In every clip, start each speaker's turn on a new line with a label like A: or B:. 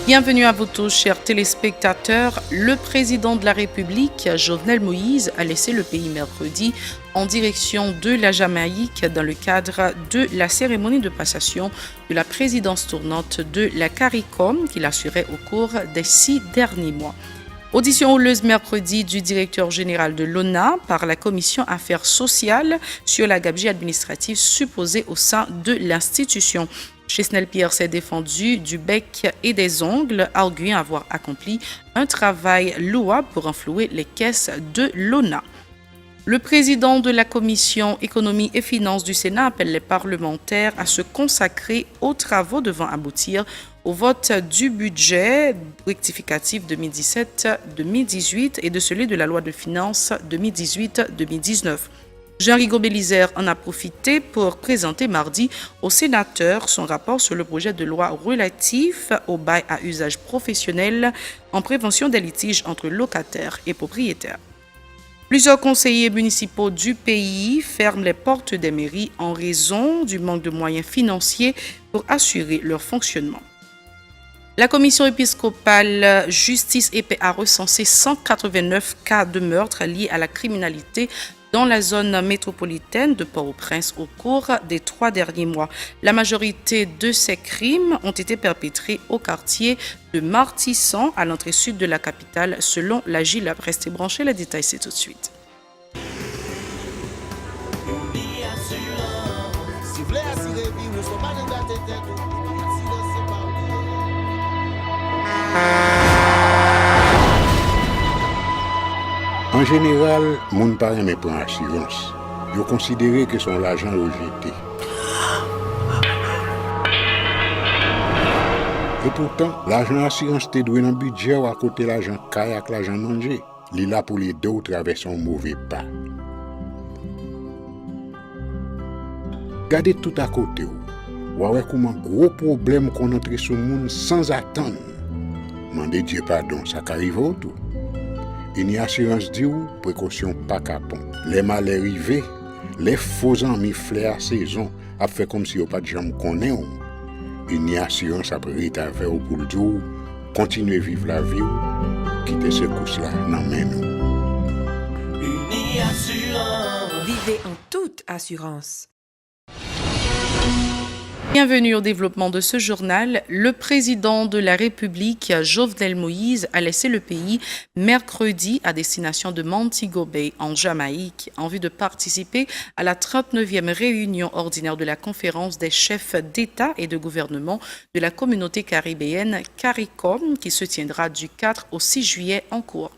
A: Bienvenue à vous tous, chers téléspectateurs. Le président de la République, Jovenel Moïse, a laissé le pays mercredi en direction de la Jamaïque dans le cadre de la cérémonie de passation de la présidence tournante de la CARICOM qu'il assurait au cours des 6 derniers mois. Audition houleuse mercredi du directeur général de l'ONA par la commission affaires sociales sur la gabegie administrative supposée au sein de l'institution. Chesnel Pierre s'est défendu du bec et des ongles, arguant avoir accompli un travail louable pour renflouer les caisses de l'ONA. Le président de la commission économie et finances du Sénat appelle les parlementaires à se consacrer aux travaux devant aboutir au vote du budget rectificatif 2017-2018 et de celui de la loi de finances 2018-2019. Jean-Rigaud Bélizaire en a profité pour présenter mardi aux sénateurs son rapport sur le projet de loi relatif au bail à usage professionnel en prévention des litiges entre locataires et propriétaires. Plusieurs conseillers municipaux du pays ferment les portes des mairies en raison du manque de moyens financiers pour assurer leur fonctionnement. La commission épiscopale Justice et Paix a recensé 189 cas de meurtre liés à la criminalité dans la zone métropolitaine de Port-au-Prince au cours des 3 derniers mois. La majorité de ces crimes ont été perpétrés au quartier de Martissan, à l'entrée sud de la capitale, selon la GILAB. Restez branchés, les détails c'est tout de suite.
B: En général, moun pa reme pran assurance. Yo considéré que son l'argent rejeté. Et pourtant, l'argent assurance te doué dans budget ou à côté l'argent kay ak l'argent manger. Li la pour les deux traverser un mauvais pas. Gardez tout à côté ou. Ouais comment gros problème qu'on entre sur moun sans attendre. Mandez Dieu pardon, ça qu'arrive au tout. Une assurance dit ou précaution pas capon. Les malheurs arrivés, les faux amis flair à saison a fait comme si on pas de jambe connaît ou. Une assurance après rétaver ou pour le dire continuer vivre la vie ou quitter ce course là nan men nous.
C: Une assurance.
D: Vivez en toute assurance.
A: Bienvenue au développement de ce journal. Le président de la République, Jovenel Moïse, a laissé le pays mercredi à destination de Montego Bay, en Jamaïque, en vue de participer à la 39e réunion ordinaire de la conférence des chefs d'État et de gouvernement de la communauté caribéenne CARICOM, qui se tiendra du 4 au 6 juillet en cours.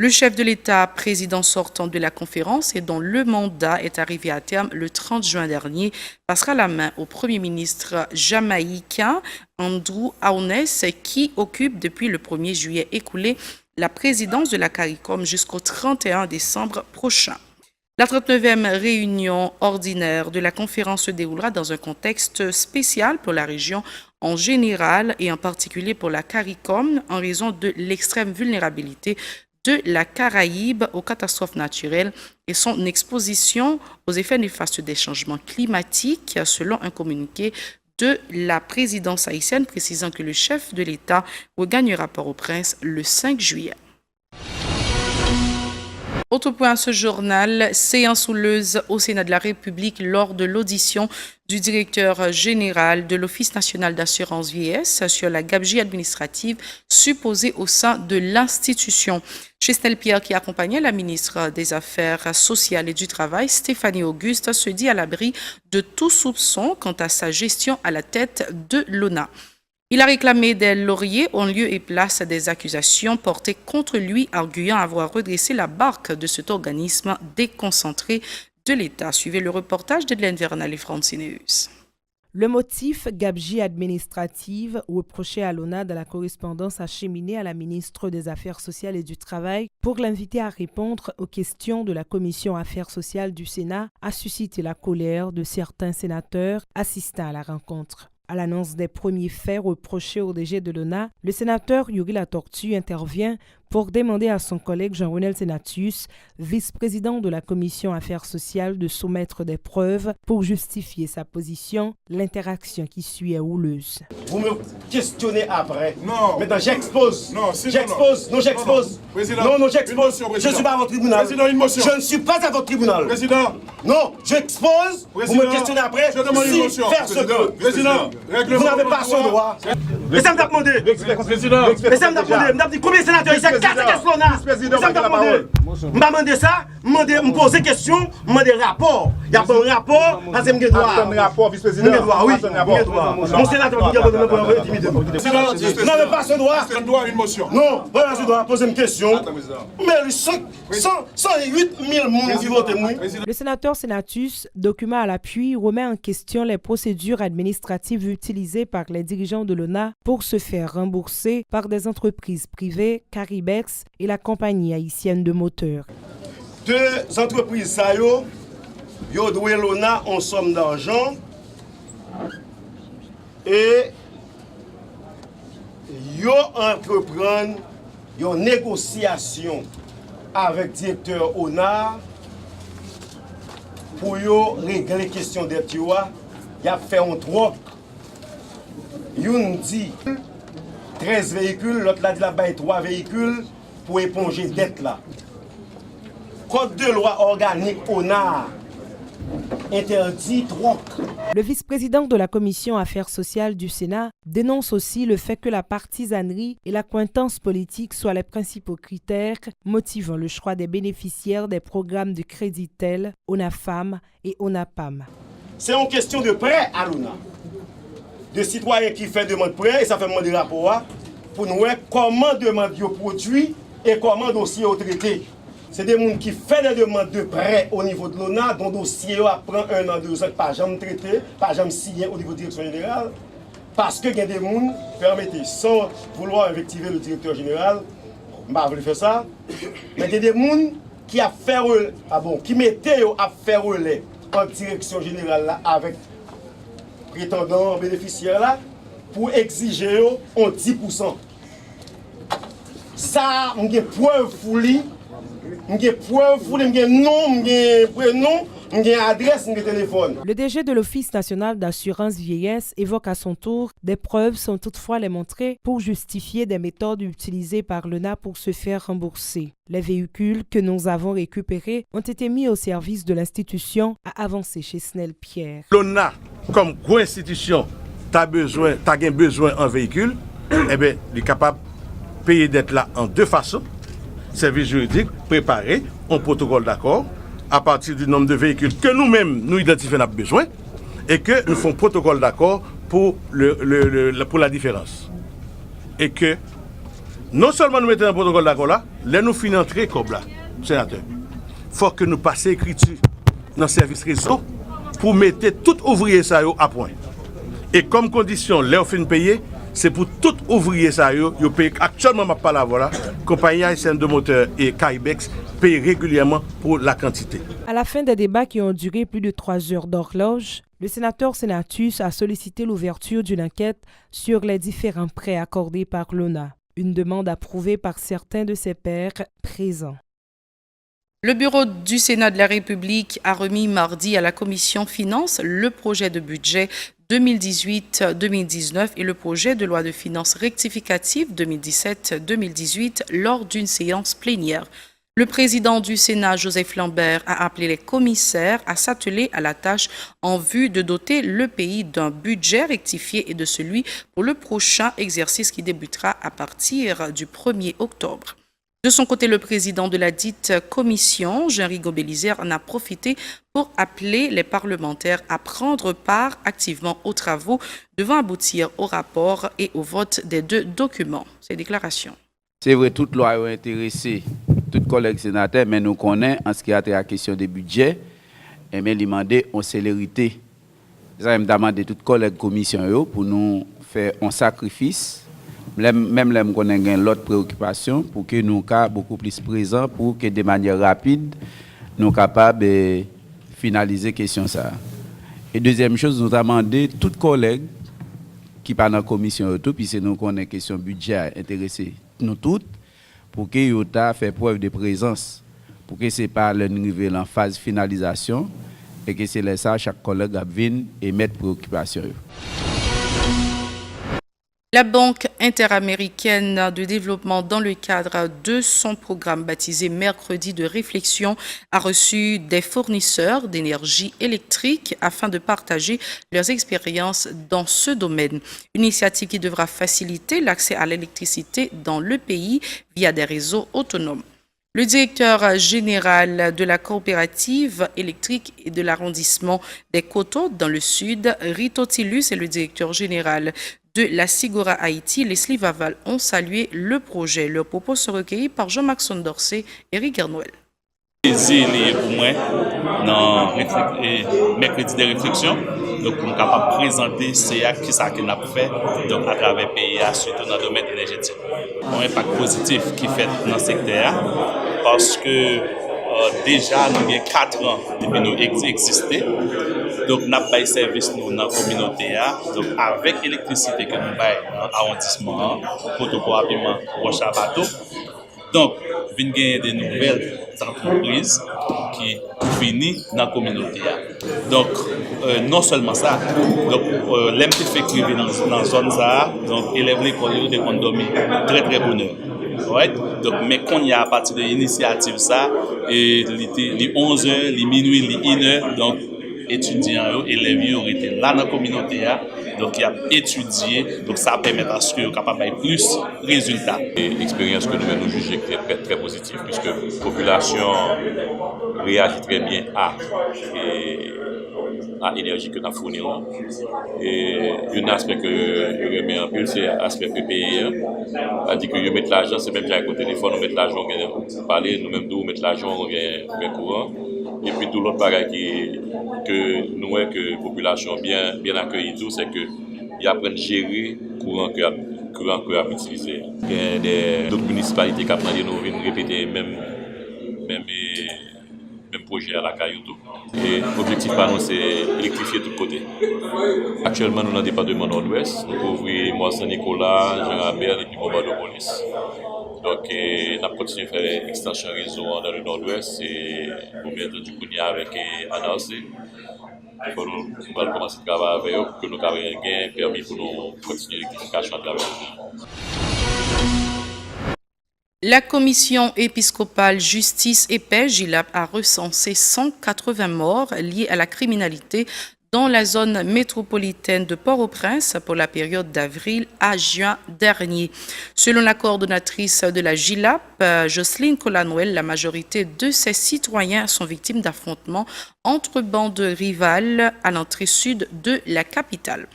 A: Le chef de l'État, président sortant de la conférence et dont le mandat est arrivé à terme le 30 juin dernier, passera la main au Premier ministre jamaïcain Andrew Aounès, qui occupe depuis le 1er juillet écoulé la présidence de la CARICOM jusqu'au 31 décembre prochain. La 39e réunion ordinaire de la conférence se déroulera dans un contexte spécial pour la région en général et en particulier pour la CARICOM en raison de l'extrême vulnérabilité de la Caraïbe aux catastrophes naturelles et son exposition aux effets néfastes des changements climatiques, selon un communiqué de la présidence haïtienne précisant que le chef de l'État regagnera Port-au-Prince le 5 juillet. Autre point à ce journal, séance houleuse au Sénat de la République lors de l'audition du directeur général de l'Office national d'assurance vieillesse sur la gabegie administrative supposée au sein de l'institution. Chesnel Pierre, qui accompagnait la ministre des Affaires sociales et du Travail, Stéphanie Auguste, se dit à l'abri de tout soupçon quant à sa gestion à la tête de l'ONA. Il a réclamé des lauriers en lieu et place des accusations portées contre lui, arguant avoir redressé la barque de cet organisme déconcentré de l'État. Suivez le reportage d'Edlène Vernal et Francineus.
E: Le motif gabegie administrative reproché à l'ONA dans la correspondance acheminée à la ministre des Affaires sociales et du Travail pour l'inviter à répondre aux questions de la Commission Affaires sociales du Sénat a suscité la colère de certains sénateurs assistant à la rencontre. À l'annonce des premiers faits reprochés au DG de l'ONA, le sénateur Yuri Latortue intervient pour demander à son collègue Jean-Renel Senatus, vice-président de la commission Affaires sociales, de soumettre des preuves pour justifier sa position. L'interaction qui suit est houleuse.
F: Vous me questionnez après.
G: Non.
F: Maintenant, j'expose.
G: Non, si
F: j'expose. Non, j'expose.
G: Président.
F: Non, j'expose. Je ne suis pas à votre tribunal.
G: Président, une motion.
F: Je ne suis pas à votre tribunal.
G: Président.
F: Non, j'expose. Vous me questionnez après.
G: Je demande une motion.
F: Faire ce que.
G: Président.
F: Vous n'avez pas ce droit. Mais ça me demandé.
G: Président.
F: Mais ça me demandé. Je me dit combien de sénateurs ici? 4 questions là. Mais ça me demandé. Je me demandé ça. Je me poser question. Je me demandé rapport. Il y a un rapport. Parce que je me dois. Un rapport, vice-président. Oui. Mon sénateur qui a besoin de intimider. Vous n'avez pas ce droit.
G: Je dois une motion.
F: Non, voilà, je dois poser une question. Mais 108 000 monde qui votent moi.
E: Le sénateur Senatus, document à l'appui, remet en question les procédures administratives utilisées par les dirigeants de l'ONA pour se faire rembourser par des entreprises privées, Caribex et la compagnie haïtienne de moteurs.
F: Deux entreprises, ça yo doivent l'ONA en somme d'argent et yo entreprennent une négociation avec le directeur ONA pour régler les questions de TIOA. Il a fait un troc. Il dit 13 véhicules, l'autre là dit là 3 véhicules pour éponger la dette là. Code de loi organique ONA interdit troc.
E: Le vice-président de la commission Affaires sociales du Sénat dénonce aussi le fait que la partisanerie et l'accointance politique soient les principaux critères motivant le choix des bénéficiaires des programmes de crédit tels ONAFAM et ONAPAM.
F: C'est une question de prêt à l'ONA. De citoyens qui font demande de prêt et ça fait demander rapport pour nous voir comment demande de produit et comment dossier est traité. C'est des gens qui font des demandes de prêt au niveau de l'ONA, dont le dossier prend 1 an, 2 ans, pas jamais traité, pas jamais signé au niveau de la direction générale. Parce que il y a des gens, permettez, sans vouloir invectiver le directeur général, je ne vais pas faire ça, mais il y a des gens qui a fait qui mettaient à faire relais en direction générale là, avec prétendants bénéficiaires là, pour exiger en 10%. Ça, il y a preuve folie.
E: Le DG de l'Office national d'assurance vieillesse évoque à son tour des preuves sans toutefois les montrer pour justifier des méthodes utilisées par l'ONA pour se faire rembourser. Les véhicules que nous avons récupérés ont été mis au service de l'institution, a avancé chez Snell Pierre.
H: L'ONA, comme grosse institution, t'as besoin en véhicule, eh bien, il est capable de payer d'être là en 2 façons. Service juridique préparé un protocole d'accord à partir du nombre de véhicules que nous-mêmes nous identifions notre besoin et que nous faisons protocole d'accord pour la différence. Et que non seulement nous mettons un protocole d'accord là, là nous finissons entrer comme là, sénateur. Il faut que nous passions écriture dans le service réseau pour mettre tout ouvrier ça à point. Et comme condition, là on fait payer. C'est pour tout ouvrier ça, yo paye actuellement ma pas la voilà, compagnie haïtienne de moteurs et Caribex paye régulièrement pour la quantité.
E: À la fin des débats qui ont duré plus de 3 heures d'horloge, le sénateur Senatus a sollicité l'ouverture d'une enquête sur les différents prêts accordés par l'ONA, une demande approuvée par certains de ses pairs présents.
A: Le bureau du Sénat de la République a remis mardi à la Commission Finances le projet de budget 2018-2019 et le projet de loi de finances rectificative 2017-2018 lors d'une séance plénière. Le président du Sénat, Joseph Lambert, a appelé les commissaires à s'atteler à la tâche en vue de doter le pays d'un budget rectifié et de celui pour le prochain exercice qui débutera à partir du 1er octobre. De son côté, le président de la dite commission, Jean-Rigaud Bélizaire, en a profité pour appeler les parlementaires à prendre part activement aux travaux devant aboutir au rapport et au vote des 2 documents. Ces déclarations.
I: C'est vrai, toute loi a intéressé tous collègues sénateurs, mais nous connaissons en ce qui a été la question des budgets, et bien demander en célérité. Ça me demande tous collègues commission pour nous faire un sacrifice. Même là, nous connaissons l'autre préoccupation pour que nous soyons beaucoup plus présents, pour que de manière rapide, nous soyons capables de finaliser la question. Et deuxième chose, nous avons demandé tous les collègues qui sont dans la commission, puisque nous connaissons la question budget intéressée nous toutes, pour que Yota fait preuve de présence, pour que ce n'est pas le niveau en phase finalisation et que c'est ça chaque collègue a vu et mettre préoccupation.
A: La Banque interaméricaine de développement, dans le cadre de son programme baptisé Mercredi de réflexion, a reçu des fournisseurs d'énergie électrique afin de partager leurs expériences dans ce domaine. Une initiative qui devra faciliter l'accès à l'électricité dans le pays via des réseaux autonomes. Le directeur général de la coopérative électrique et de l'arrondissement des Coteaux dans le sud, Rito Tilus, et le directeur général de la Sigora Haïti, Leslie Vaval, ont salué le projet. Leurs propos sont recueillis par Jean-Maxon Dorsey et Eric Garnoël.
J: C'est pour moi dans mercredi de réflexion, donc pour nous capable présenter ce qui ça qu'on a fait donc à travers le pays, surtout dans le domaine énergétique. Un impact positif qui fait dans le secteur parce que déjà nous avons 4 ans depuis nous exister. Donc nous avons fait service nous dans la communauté donc avec l'électricité que nous avons dans l'arrondissement, protocole rapidement roche à bateau. Donc, nous avons des nouvelles entreprises qui finissent dans la communauté. Donc, non seulement ça, donc l'MTF qui vit dans la zone ça, donc élève l'école de condomine, très très bonheur. Right? Donc, mais qu'on y a à partir de l'initiative ça, et les 11h, les minuit, les 1h, donc étudiants, élèves ont été là dans la communauté, donc ils ont étudié, donc ça permet à ce qu'ils soient capables de plus de résultats.
K: L'expérience que nous jugeons très, très positive, puisque la population réagit très bien à l'énergie que nous fournissons. Et un aspect que je remets en plus, c'est l'aspect PPE. C'est-à-dire que je mets l'argent, c'est même avec le téléphone, on met l'argent, on parler, nous-mêmes nous mettons l'argent, on gagne courant. Et puis tout l'autre bagage que nous voyons que la population bien accueillie, c'est qu'ils apprennent à gérer le courant qu'ils ont utilisé. Il y a d'autres municipalités qui apprennent à répéter même projet à la Cailloutou. Et l'objectif pour nous, c'est électrifier tout côté. Actuellement, nous sommes dans le département nord-ouest. Nous couvrons Mont-Saint-Nicolas, Jean-Rabert et puis Bombardeau-Police. Donc, nous avons continué à faire l'extension réseau dans le nord-ouest et nous avons du coup avec ANAC. Nous allons commencer à travailler avec eux pour que nous ayons un gain permis pour nous continuer l'électrification à travers le pays.
A: La commission épiscopale Justice et Paix, JILAP, a recensé 180 morts liés à la criminalité dans la zone métropolitaine de Port-au-Prince pour la période d'avril à juin dernier. Selon la coordonnatrice de la JILAP, Jocelyne Colanoël, la majorité de ces citoyens sont victimes d'affrontements entre bandes rivales à l'entrée sud de la capitale.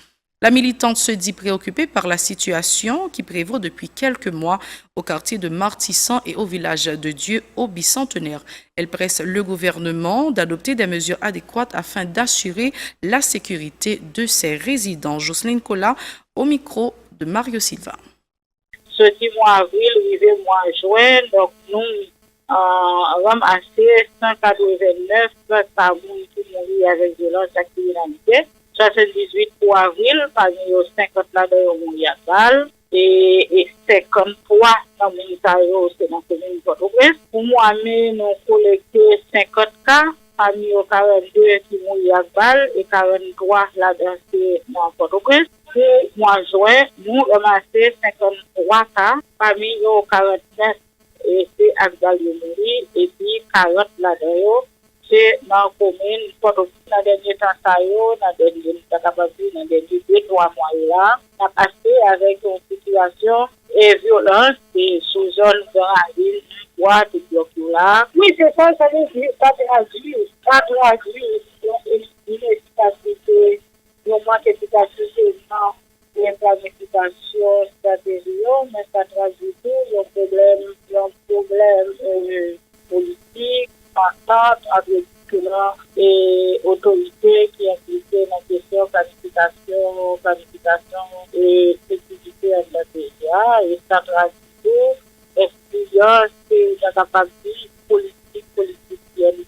A: La militante se dit préoccupée par la situation qui prévaut depuis quelques mois au quartier de Martissan et au village de Dieu au bicentenaire. Elle presse le gouvernement d'adopter des mesures adéquates afin d'assurer la sécurité de ses résidents. Jocelyne Cola au micro de Mario Silva.
L: Ce mois avril, arrivé mois juin, donc nous avons assez 189 personnes qui mourent avec violence et criminalité. 78 pour avril, parmi les 50 là de Montréal, et 53 dans le Montario, c'est dans la commune de Port-au-Prince. Pour moi, nous avons collecté 50 cas, parmi les 42 qui mourent à Val et 43 là-dedans, c'est dans Port-au-Prince. Pour mois juin, nous avons ramassé 53 cas, parmi les 49 et c'est à Val et puis 40 là-dedans. C'est dans la commune, dans le dernier temps, dans le dernier 2-3 mois là, on a passé avec une situation et violence et sous zone de la ville, là. Oui, c'est ça, ça veut dire, ça traduit une efficacité, une manque d'efficacité dans les planifications stratégiques, mais ça traduit tout, un problème politique, entente avec et autorités qui impliquent dans la question de planification et sécurité de la PGA et ça traduit influence et la capacité politicienne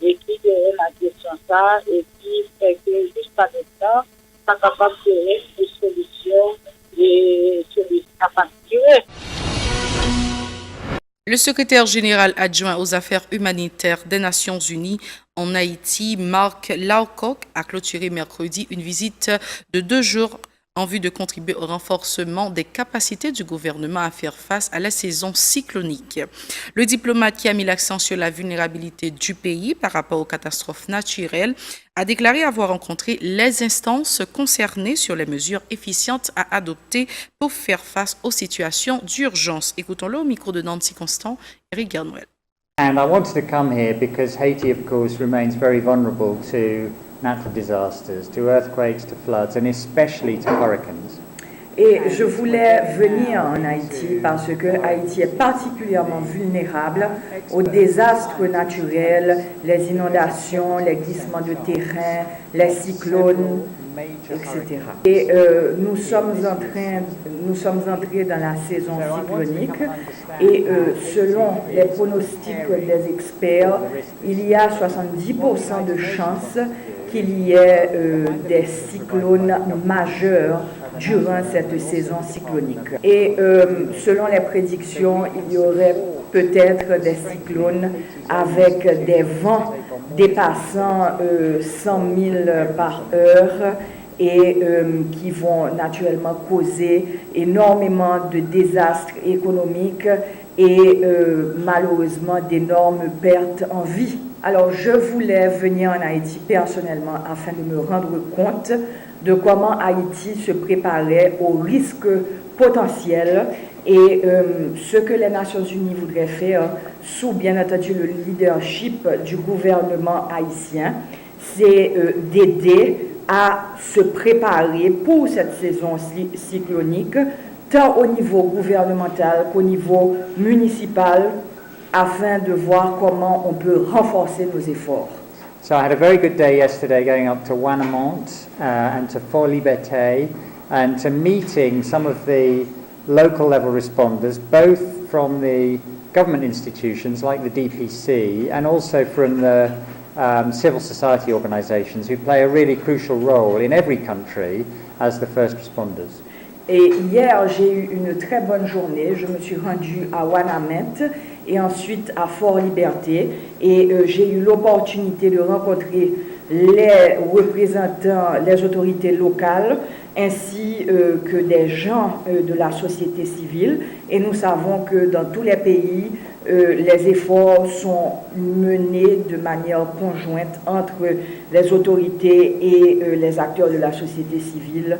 L: et qui gère la question ça et qui fait que jusqu'à maintenant, ça capable de gérer des solutions et solutions à facturer.
A: Le secrétaire général adjoint aux affaires humanitaires des Nations Unies en Haïti, Mark Lowcock, a clôturé mercredi une visite de 2 jours en vue de contribuer au renforcement des capacités du gouvernement à faire face à la saison cyclonique. Le diplomate qui a mis l'accent sur la vulnérabilité du pays par rapport aux catastrophes naturelles a déclaré avoir rencontré les instances concernées sur les mesures efficientes à adopter pour faire face aux situations d'urgence. Écoutons-le au micro de Nancy Constant, Eric Garnoël.
M: And I wanted to come here because Haiti, of course, remains very vulnerable to natural disasters, to earthquakes, to floods, and especially to hurricanes.
N: Et je voulais venir en Haïti parce que Haïti est particulièrement vulnérable aux désastres naturels, les inondations, les glissements de terrain, les cyclones, etc. Et nous sommes entrés dans la saison cyclonique et selon les pronostics des experts, il y a 70% de chances qu'il y ait des cyclones majeurs durant cette saison cyclonique. Et selon les prédictions, il y aurait peut-être des cyclones avec des vents dépassant 100 000 par heure et qui vont naturellement causer énormément de désastres économiques et malheureusement d'énormes pertes en vie. Alors je voulais venir en Haïti personnellement afin de me rendre compte de comment Haïti se préparait aux risques potentiels et ce que les Nations Unies voudraient faire sous bien entendu le leadership du gouvernement haïtien, c'est d'aider à se préparer pour cette saison cyclonique, tant au niveau gouvernemental qu'au niveau municipal, afin de voir comment on peut renforcer nos efforts.
M: So I had a very good day yesterday going up to Ouanamante and to Fort Liberté and to meeting some of the local level responders, both from the government institutions like the DPC and also from the civil society organizations who play a really crucial role in every country as the first responders.
N: Et hier, j'ai eu une très bonne journée. Je me suis rendue à Ouanamante et ensuite à Fort Liberté. Et j'ai eu l'opportunité de rencontrer les représentants, les autorités locales, ainsi que des gens de la société civile. Et nous savons que dans tous les pays, les efforts sont menés de manière conjointe entre les autorités et les acteurs de la société civile.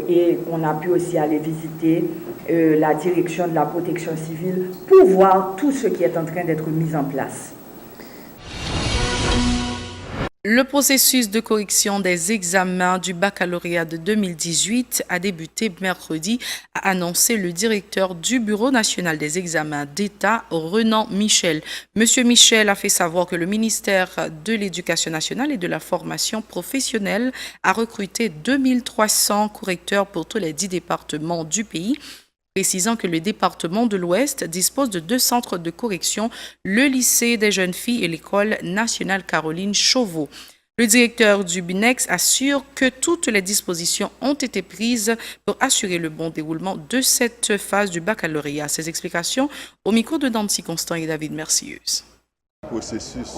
N: Et on a pu aussi aller visiter la direction de la protection civile pour voir tout ce qui est en train d'être mis en place.
A: Le processus de correction des examens du baccalauréat de 2018 a débuté mercredi, a annoncé le directeur du Bureau national des examens d'État, Renan Michel. Monsieur Michel a fait savoir que le ministère de l'Éducation nationale et de la formation professionnelle a recruté 2300 correcteurs pour tous les 10 départements du pays, précisant que le département de l'Ouest dispose de 2 centres de correction, le lycée des jeunes filles et l'école nationale Caroline Chauveau. Le directeur du BINEX assure que toutes les dispositions ont été prises pour assurer le bon déroulement de cette phase du baccalauréat. Ces explications au micro de Nancy Constant et David Mercieuse.
O: Processus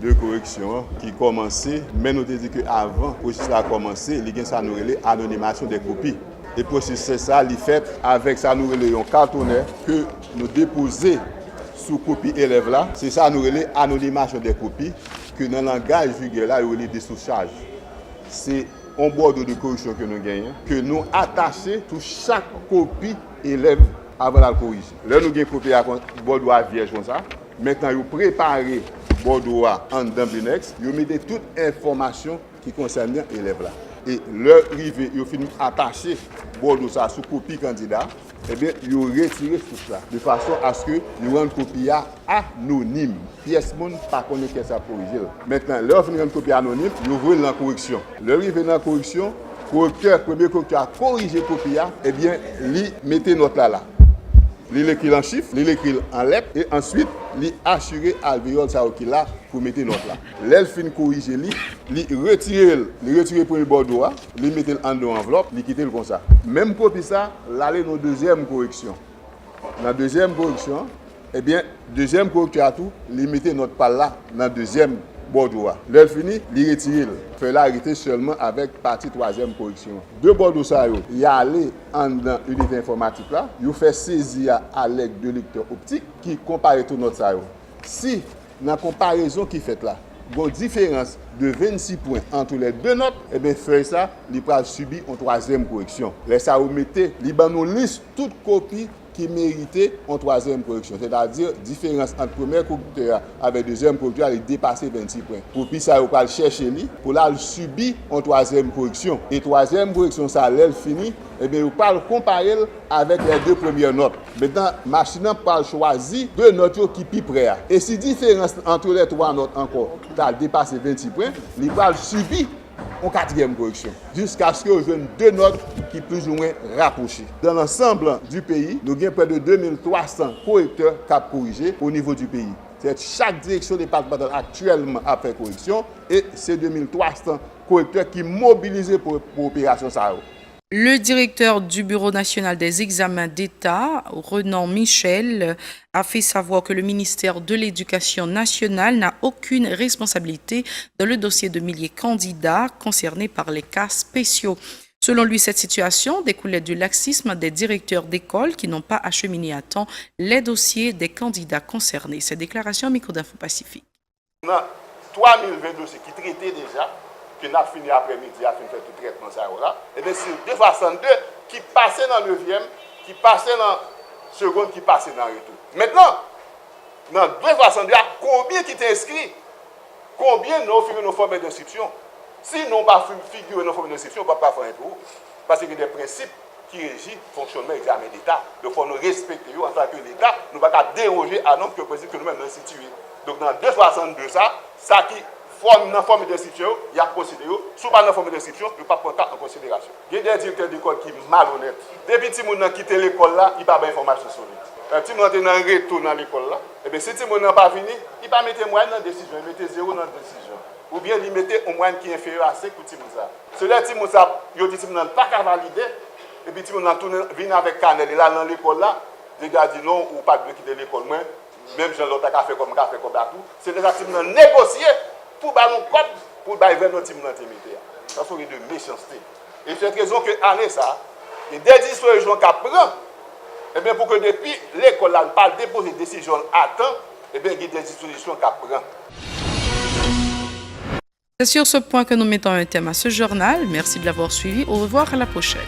O: de correction qui commençait, mais nous avons dit qu'avant le processus a commencé, il y a l'anonymisation des copies. Et processus ça, il fait avec ça nous un cartonnet que nous déposons sous copie élève là. C'est ça nous relève anonymisation des copies que dans le langage vulgaire là, il y a des sous-charges. C'est un bordeaux de correction que nous gagnons, que nous attachons sur chaque copie élève avant la corriger. Là nous avons copie à bordeaux à vierge comme ça. Maintenant vous préparez bordeaux en dans BINEX, vous mettez toute information qui concerne l'élève là. Et leur rivé, ils finissent attacher bordeaux ça sous copie candidat, et bien ils retiré tout ça de façon à ce que nous rendent copie anonyme. Pièce monde pas connaître que ça corriger. Maintenant, leur finir une copie anonyme, ils ouvrent la correction. Leur rivé dans la correction, correcteur premier correcteur a corrigé copie et bien lui mettez note là. Il écrit en chiffres, il écrit en lettres et ensuite il assuré alvéole ça qui là pour mettre note là. L'elfin corriger il retire le premier bordeaux, il mettre en enveloppe, il quitter comme ça. Même copie ça, l'aller dans deuxième correction. Dans la deuxième correction, eh bien, deuxième correcteur à tout, limiter notre pas là, dans la deuxième bordeaux. L'heure fini, il retire. Fait l'arrêter seulement avec partie troisième correction. Deux bordeaux, ça y a allé en dans l'unité informatique là, il fait saisir à l'aide de lecteur optique qui compare tout notre ça. Si, dans la comparaison qui fait là, il y a une différence de 26 points entre les deux notes, et bien, fait ça, il va subir une troisième correction. Là, ça vous mettez, il nous liste toute copie qui méritait en troisième correction. C'est-à-dire, différence entre premier correcteur avec deuxième correcteur, il dépasse 26 points. Pour puis ça, vous va chercher lui, pour là, il subit en troisième correction. Et troisième correction, ça, elle finit, et bien, vous pouvez comparer avec les deux premières notes. Maintenant, la machine va choisir deux notes qui sont près. Et si différence entre les trois notes encore, ça dépasse 26 points, il va subir en quatrième correction, jusqu'à ce que vous ayez deux notes qui sont plus ou moins rapprochées. Dans l'ensemble du pays, nous avons près de 2300 correcteurs qui ont corrigé au niveau du pays. Chaque direction départementale actuellement a fait correction et c'est 2300 correcteurs qui sont mobilisés pour l'opération SAO.
A: Le directeur du Bureau national des examens d'État, Renan Michel, a fait savoir que le ministère de l'Éducation nationale n'a aucune responsabilité dans le dossier de milliers de candidats concernés par les cas spéciaux. Selon lui, cette situation découlait du laxisme des directeurs d'école qui n'ont pas acheminé à temps les dossiers des candidats concernés. Ces déclarations au micro d'Info Pacifique.
O: On a 3020 dossiers qui traitaient déjà, que nous avons fini après-midi, à faire tout le traitement ça là. Et bien, c'est 262 qui passaient dans le 9e, qui passaient dans le second, qui passaient dans le retour. Maintenant, dans 262, combien qui t'est inscrit? Combien nous figurent nos formes d'inscription? Si nous n'avons pas figuré nos formes d'inscription, on ne peut pas faire un tour. Parce qu'il y a des principes qui régissent le fonctionnement de l'examen d'État. Donc, il faut nous respecter en tant que l'État. Nous ne pouvons pas déroger à l'homme que nous-mêmes nous situés. Donc, dans 262, ça qui dans la forme d'inscription, il y a procédé. Si vous pas dans la forme d'inscription, vous ne pouvez pas prendre en considération. Il y a des directeurs d'école qui sont malhonnêtes. Depuis que les gens ont quitté l'école, il n'y a pas d'information sur lui. Si vous êtes dans un retour dans l'école, et bien, si les gens n'ont pas fini, il ne peut pas mettre moyen dans la décision, il met 0 dans la décision. Ou bien il met un moyen qui est inférieur à 5 pour les gens. Ceux-là, ils disent qu'ils n'ont pas qu'à valider, et puis ils viennent avec Canel, et là dans l'école, les gars disent non, ou pas de quitter l'école, même si l'autre a fait comme tout. C'est déjà qu'ils ont négocié pour ballon code pour vers notre team d'intimité. Ça serait de méchanceté. Et c'est cette raison que année ça, il y a des dispositions qu'à prendre. Et bien pour que depuis l'école n'a pas déposé décision à temps, et bien il y a des dispositions qu'à prendre.
A: C'est sur ce point que nous mettons un thème à ce journal. Merci de l'avoir suivi. Au revoir, à la prochaine.